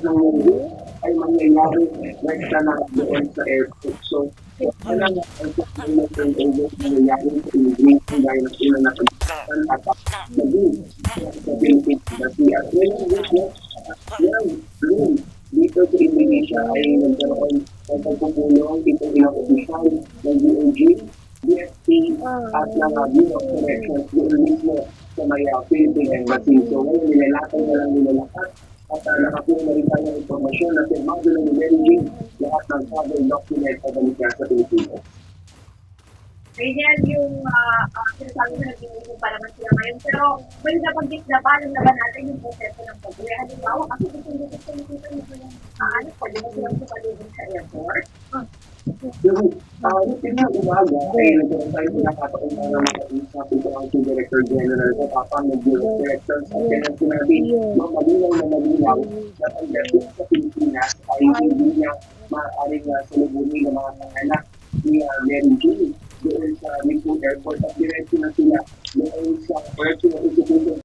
ng mundo ay mangyayari right na doon sa airport. So, wala na ang turnover nangyayari sa immigration dahil ang una na pag-isapan at naging sa Philippines Embassy. At ngayon, yan, room dito sa Indonesia ay nagkaroon ng pagpupulong itong ilang opisyal ng DOJ, DFT at ng Bureau of Corrections doon mismo sa may Philippine Embassy. So ngayon, nilalakay na lang nila lahat at nakakuha na rin tayo ng informasyon na firmado na ni Mary Jane lahat ng travel document na balik sa Pilipinas. Ganyan yung sinasabi na nag-iisip para naman sila ngayon. Pero may nabanggit na ba ng laban natin yung proseso ng pag-uwi? Halimbawa, kasi gusto nito yung pwede mo silang sumalubin sa airport. Yung yung umaga ay nagkaroon tayo pinakataon na makausap ito ang Director General sa Papa ng Bureau of Corrections at kanyang sinabi malinaw na pagdating sa Pilipinas ay hindi niya maaaring salubungin ng mga panganak ni Mary Jane doon sa Mico Airport at diretso na sila doon sa correctional institution